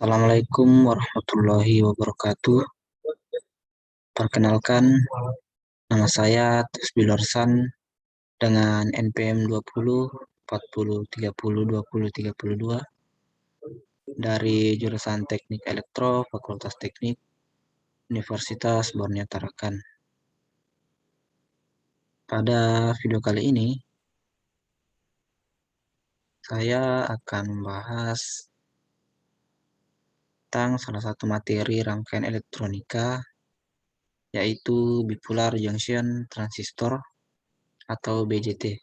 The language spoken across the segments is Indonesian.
Assalamualaikum warahmatullahi wabarakatuh. Perkenalkan, nama saya Tusbil Orsan dengan NPM 20 40 30 20 32 dari jurusan Teknik Elektro Fakultas Teknik Universitas Borneo Tarakan. Pada video kali ini, saya akan membahas tentang salah satu materi rangkaian elektronika, yaitu Bipolar Junction Transistor atau BJT.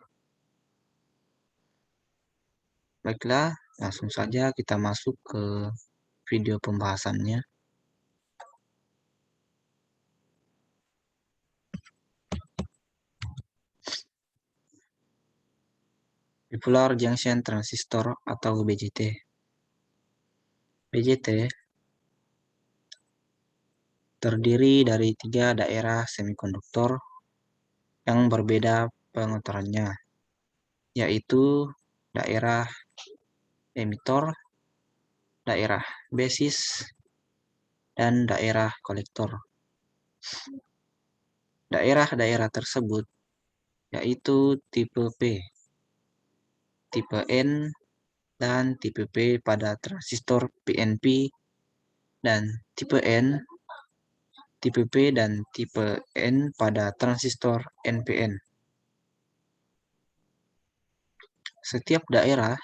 Baiklah, langsung saja kita masuk ke video pembahasannya. Bipolar Junction Transistor atau BJT. BJT terdiri dari 3 daerah semikonduktor yang berbeda pengaturannya, yaitu daerah emitor, daerah basis, dan daerah kolektor. Daerah-daerah tersebut yaitu tipe P, tipe N, dan tipe P pada transistor PNP, dan tipe N, tipe P, dan tipe N pada transistor NPN. Setiap daerah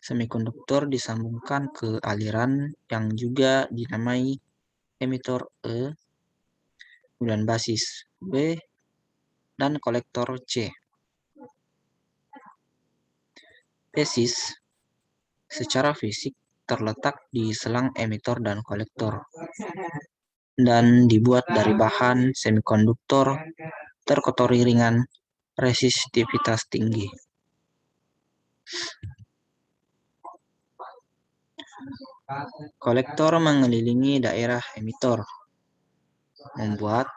semikonduktor disambungkan ke aliran yang juga dinamai emitor E, kemudian basis B, dan kolektor C. Basis secara fisik terletak di selang emitor dan kolektor dan dibuat dari bahan semikonduktor terkotori ringan resistivitas tinggi. Kolektor mengelilingi daerah emitor, membuat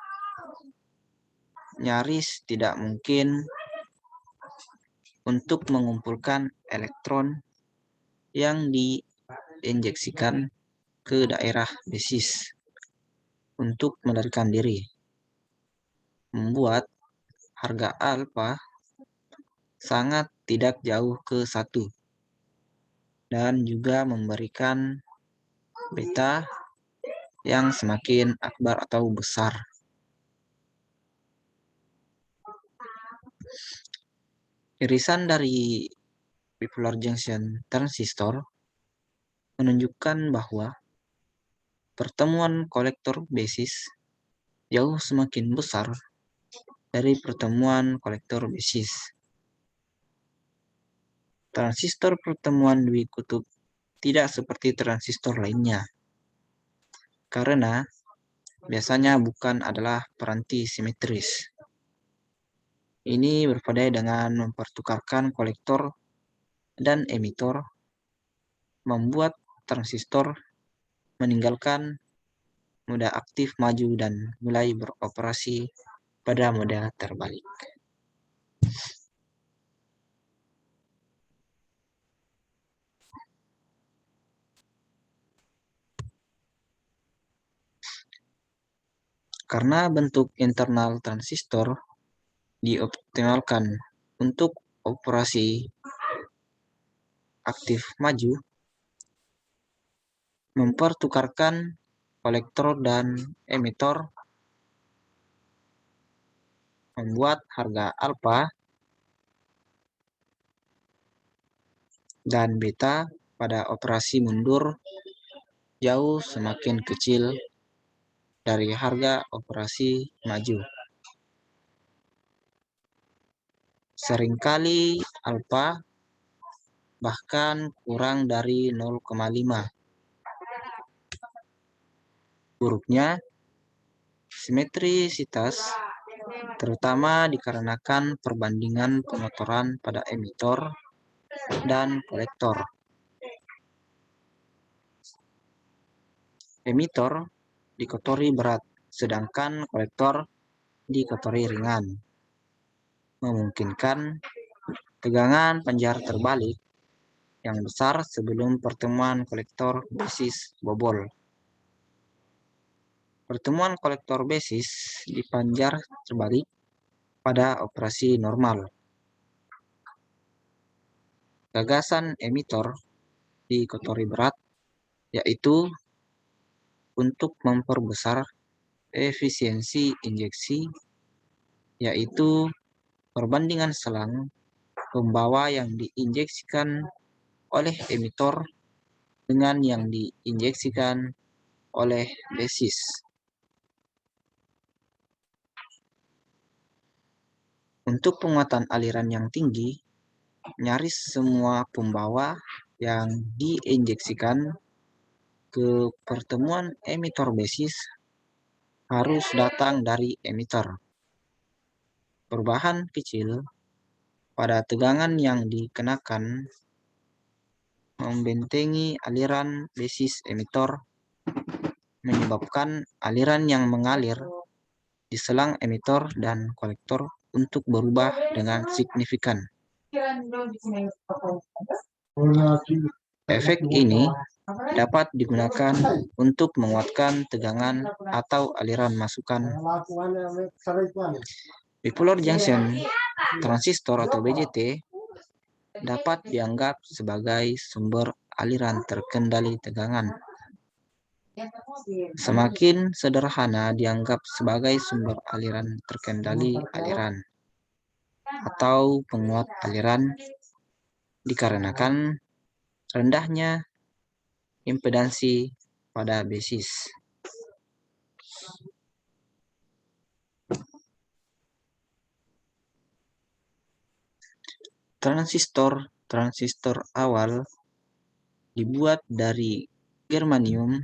nyaris tidak mungkin untuk mengumpulkan elektron yang diinjeksikan ke daerah basis untuk melarikan diri, membuat harga alfa sangat tidak jauh ke 1, dan juga memberikan beta yang semakin akbar atau besar. Irisan dari bipolar junction transistor menunjukkan bahwa pertemuan kolektor basis jauh semakin besar dari pertemuan kolektor basis. Transistor pertemuan dwi kutub tidak seperti transistor lainnya, karena biasanya bukan adalah peranti simetris. Ini berbeda dengan mempertukarkan kolektor dan emitor, membuat transistor meninggalkan mode aktif maju dan mulai beroperasi pada mode terbalik. Karena bentuk internal transistor dioptimalkan untuk operasi aktif maju, mempertukarkan kolektor dan emitor membuat harga alfa dan beta pada operasi mundur jauh semakin kecil dari harga operasi maju. Seringkali alfa bahkan kurang dari 0,5. Buruknya simetrisitas terutama dikarenakan perbandingan pengotoran pada emitor dan kolektor. Emitor dikotori berat, sedangkan kolektor dikotori ringan, memungkinkan tegangan panjar terbalik yang besar sebelum pertemuan kolektor basis bobol. Pertemuan kolektor basis dipanjar terbalik pada operasi normal. Gagasan emitor dikotori berat yaitu untuk memperbesar efisiensi injeksi, yaitu perbandingan selang pembawa yang diinjeksikan oleh emitor dengan yang diinjeksikan oleh basis. Untuk penguatan aliran yang tinggi, nyaris semua pembawa yang diinjeksikan ke pertemuan emitor basis harus datang dari emitor. Perubahan kecil pada tegangan yang dikenakan membentengi aliran basis emitor, menyebabkan aliran yang mengalir di selang emitor dan kolektor untuk berubah dengan signifikan. Efek ini dapat digunakan untuk menguatkan tegangan atau aliran masukan. Bipolar junction transistor atau BJT dapat dianggap sebagai sumber aliran terkendali tegangan. Semakin sederhana dianggap sebagai sumber aliran terkendali aliran atau penguat aliran dikarenakan rendahnya impedansi pada basis. Transistor awal dibuat dari germanium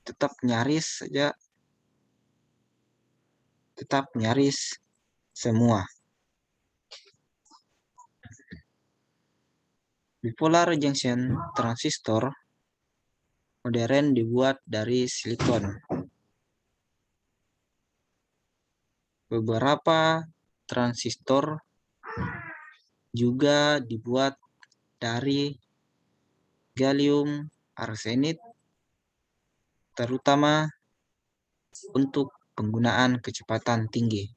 tetap nyaris semua. Bipolar junction transistor modern dibuat dari silikon. Beberapa transistor juga dibuat dari gallium arsenide, terutama untuk penggunaan kecepatan tinggi.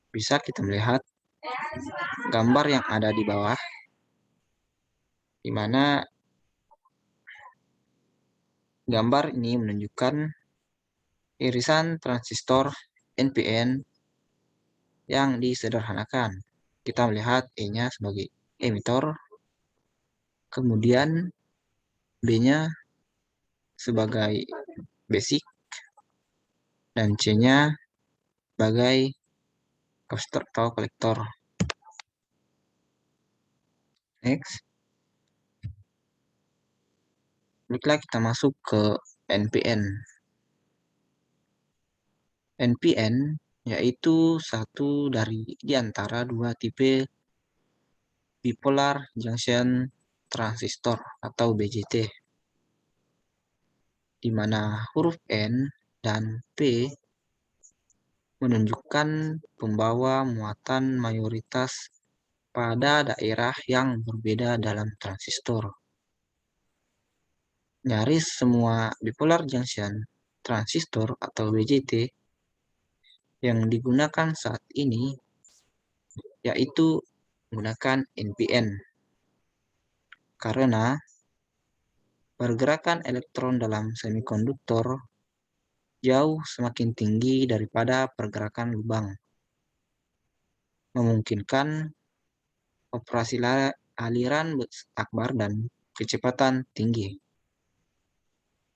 Bisa kita melihat gambar yang ada di bawah, di mana gambar ini menunjukkan irisan transistor NPN yang disederhanakan. Kita melihat E-nya sebagai emitor, kemudian B-nya sebagai basic, dan C-nya sebagai capacitor atau kolektor. Next. Baiklah, kita masuk ke NPN. NPN yaitu satu di antara dua tipe bipolar junction transistor atau BJT, di mana huruf N dan P menunjukkan pembawa muatan mayoritas pada daerah yang berbeda dalam transistor. Nyaris semua bipolar junction transistor atau BJT yang digunakan saat ini yaitu menggunakan NPN, karena pergerakan elektron dalam semikonduktor jauh semakin tinggi daripada pergerakan lubang, memungkinkan operasi aliran akbar dan kecepatan tinggi.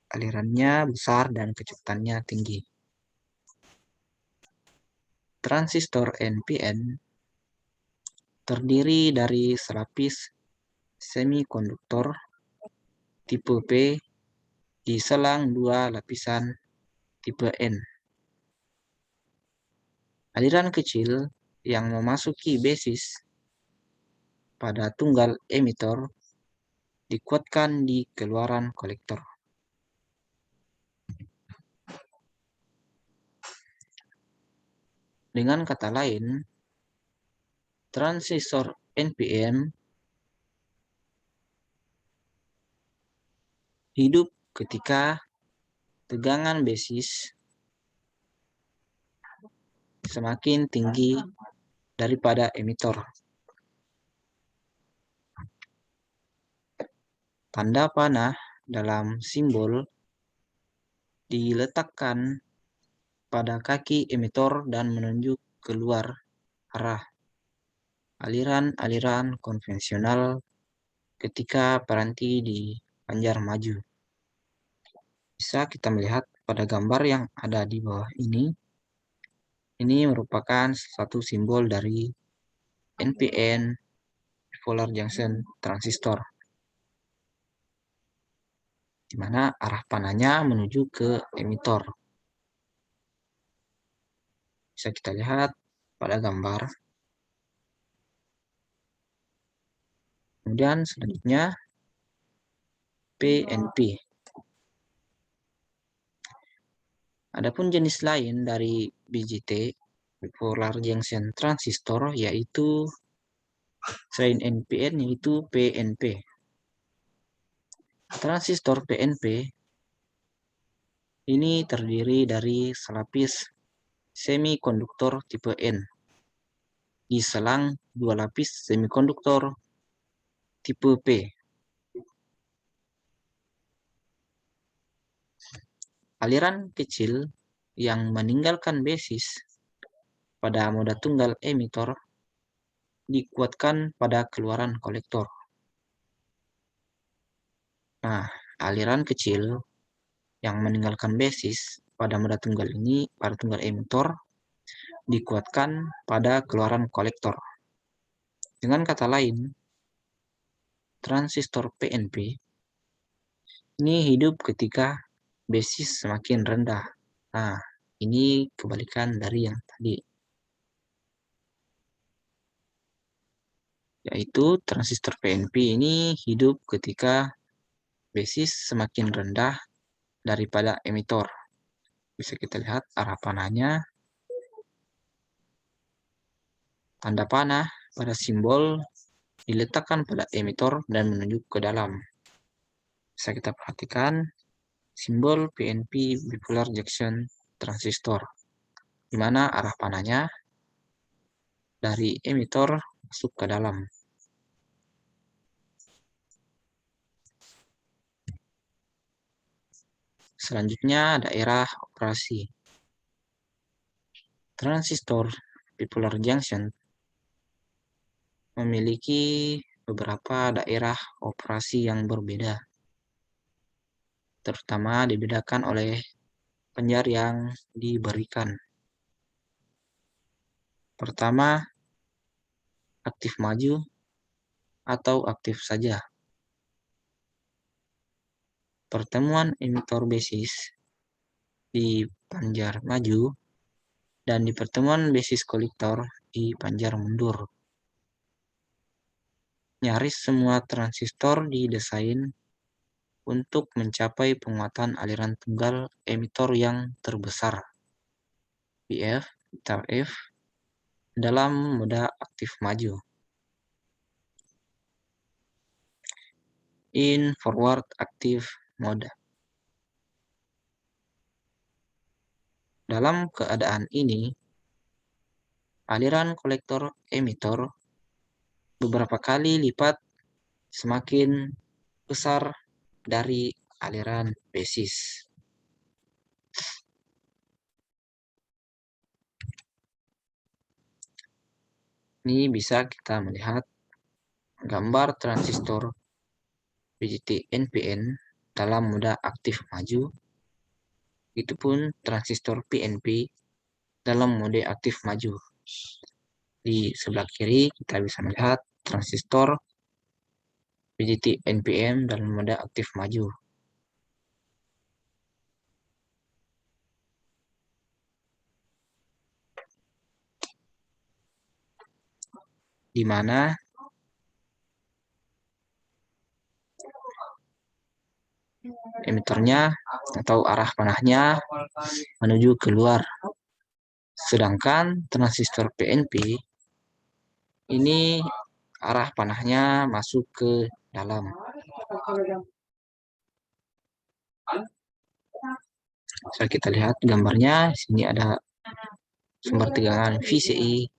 Alirannya besar dan kecepatannya tinggi. Transistor NPN terdiri dari selapis semikonduktor tipe P di selang dua lapisan tipe N. Aliran kecil yang memasuki basis pada tunggal emitor dikuatkan di keluaran kolektor. Dengan kata lain, transistor NPN hidup ketika tegangan basis semakin tinggi daripada emitor. Tanda panah dalam simbol diletakkan pada kaki emitor dan menunjuk keluar arah aliran-aliran konvensional ketika peranti dipanjar maju. Bisa kita melihat pada gambar yang ada di bawah ini. Ini merupakan satu simbol dari NPN, bipolar junction transistor, di mana arah panahnya menuju ke emitor. Bisa kita lihat pada gambar. Kemudian selanjutnya PNP. Adapun jenis lain dari BJT, bipolar junction transistor, yaitu selain NPN yaitu PNP. Transistor PNP ini terdiri dari selapis semikonduktor tipe N diselang dua lapis semikonduktor tipe P. Aliran kecil yang meninggalkan basis pada moda tunggal emitor dikuatkan pada keluaran kolektor. Nah, aliran kecil yang meninggalkan basis pada moda tunggal ini, pada tunggal emitor, dikuatkan pada keluaran kolektor. Dengan kata lain, transistor PNP ini hidup ketika basis semakin rendah. Nah, ini kebalikan dari yang tadi. Yaitu transistor PNP ini hidup ketika basis semakin rendah daripada emitor. Bisa kita lihat arah panahnya. Tanda panah pada simbol diletakkan pada emitor dan menunjuk ke dalam. Bisa kita perhatikan simbol PNP bipolar junction transistor, di mana arah panahnya dari emitor masuk ke dalam. Selanjutnya daerah operasi. Transistor bipolar junction memiliki beberapa daerah operasi yang berbeda, terutama dibedakan oleh penjar yang diberikan. Pertama, aktif maju atau aktif saja. Pertemuan emitor basis di panjar maju dan di pertemuan basis kolektor di panjar mundur. Nyaris semua transistor didesain untuk mencapai penguatan aliran tunggal emitor yang terbesar, BF, beta F, dalam moda aktif maju. In forward active mode. Dalam keadaan ini, aliran kolektor emitor beberapa kali lipat semakin besar dari aliran basis. Ini bisa kita melihat gambar transistor BJT NPN dalam moda aktif maju. Itu pun transistor PNP dalam mode aktif maju. Di sebelah kiri kita bisa melihat transistor BJT NPN dalam mode aktif maju. Di mana emitornya atau arah panahnya menuju keluar. Sedangkan transistor PNP ini arah panahnya masuk ke dalam. Bisa kita lihat gambarnya, sini ada sumber tegangan VCI,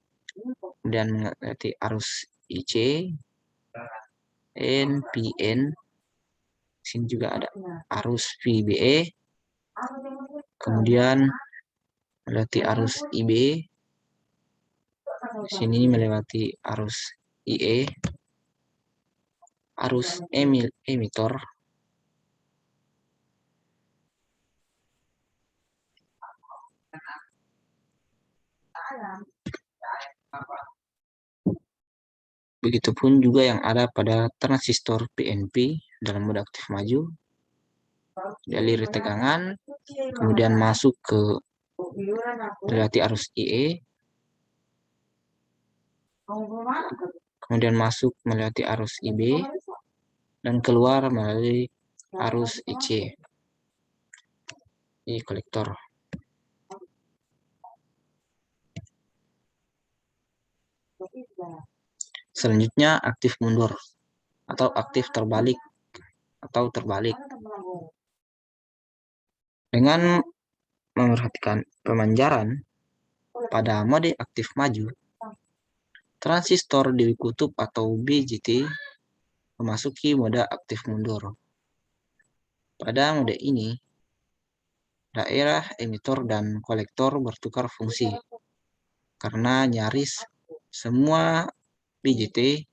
kemudian mengerti arus IC, NPN, sini juga ada arus VBE, kemudian melewati arus IB, sini melewati arus IE, arus emitor, begitupun juga yang ada pada transistor PNP dalam mode aktif maju, dialiri tegangan, kemudian masuk ke melewati arus IE, kemudian masuk melewati arus IB, dan keluar melalui arus IC di kolektor. Selanjutnya aktif mundur atau aktif terbalik atau terbalik. Dengan memperhatikan pemanjaran pada mode aktif maju, transistor di kutub atau BJT memasuki mode aktif mundur. Pada mode ini, daerah emitor dan kolektor bertukar fungsi karena nyaris semua BJT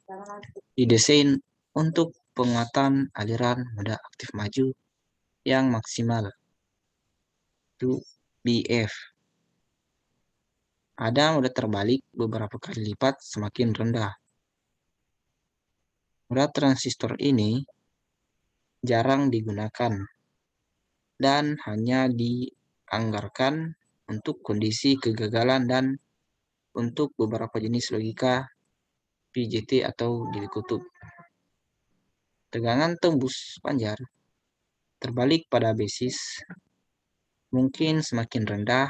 didesain untuk penguatan aliran mode aktif maju yang maksimal, itu BF. Ada mode terbalik beberapa kali lipat semakin rendah. Mode transistor ini jarang digunakan dan hanya dianggarkan untuk kondisi kegagalan dan untuk beberapa jenis logika PJT atau gili kutub. Tegangan tembus panjar terbalik pada basis mungkin semakin rendah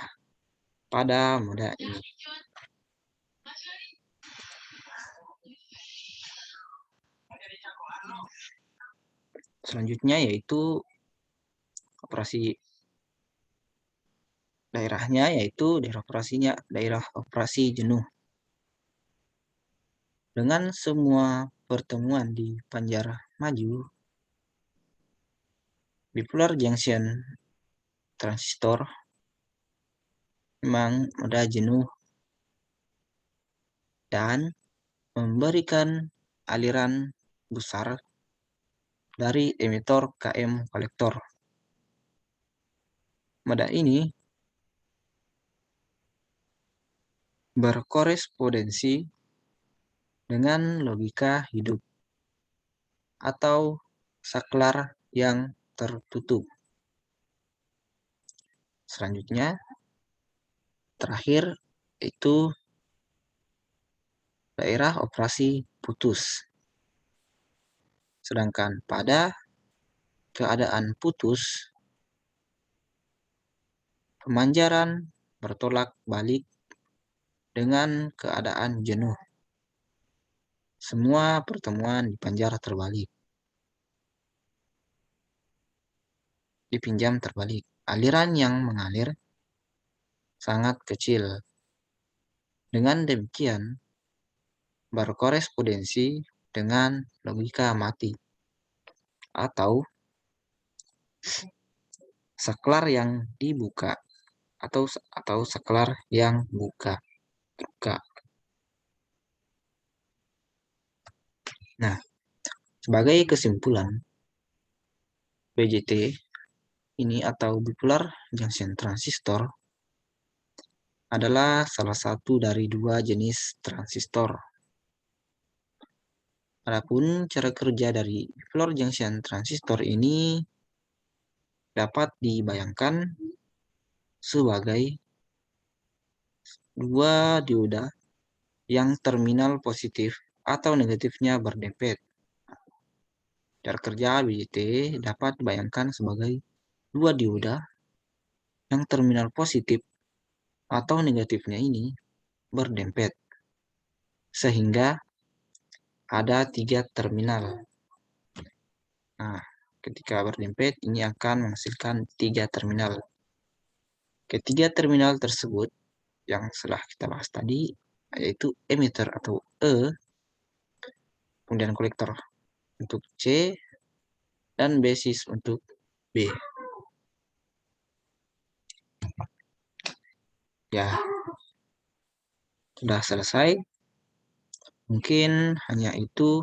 pada mode ini. Selanjutnya yaitu operasi daerahnya, yaitu daerah operasi jenuh. Dengan semua pertemuan di panjar maju, bipolar junction transistor memang mode jenuh dan memberikan aliran besar dari emitor KM kolektor. Mode ini berkorespondensi dengan logika hidup atau saklar yang tertutup. Selanjutnya, terakhir itu daerah operasi putus. Sedangkan pada keadaan putus, pemanjaran bertolak balik dengan keadaan jenuh. Semua pertemuan dipanjar terbalik. Dipinjam terbalik. Aliran yang mengalir sangat kecil. Dengan demikian, berkorespondensi dengan logika mati atau saklar yang dibuka atau saklar yang terbuka. Nah, sebagai kesimpulan, BJT ini atau bipolar junction transistor adalah salah satu dari dua jenis transistor. Adapun cara kerja dari bipolar junction transistor ini dapat dibayangkan sebagai dua dioda yang terminal positif atau negatifnya berdempet. Cara kerja BJT dapat dibayangkan sebagai dua dioda yang terminal positif atau negatifnya ini berdempet, sehingga ada 3 terminal. Nah, ketika berdempet ini akan menghasilkan 3 terminal. Ketiga terminal tersebut yang setelah kita bahas tadi, yaitu emitter atau E, kemudian kolektor untuk C, dan basis untuk B. Ya, sudah selesai. Mungkin hanya itu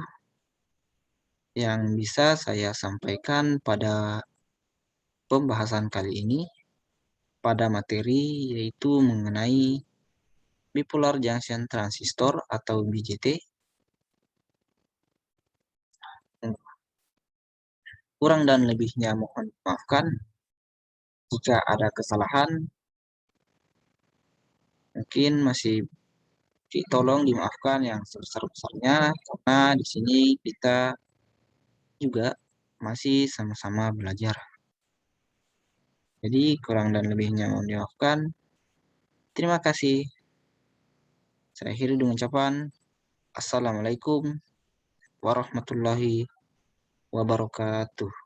yang bisa saya sampaikan pada pembahasan kali ini pada materi yaitu mengenai bipolar junction transistor atau BJT. Kurang dan lebihnya mohon maafkan. Jika ada kesalahan, mungkin masih tolong dimaafkan yang sebesar-besarnya karena di sini kita juga masih sama-sama belajar. Jadi kurang dan lebihnya mohon dimaafkan. Terima kasih. Saya akhiri dengan ucapan Assalamualaikum warahmatullahi wabarakatuh.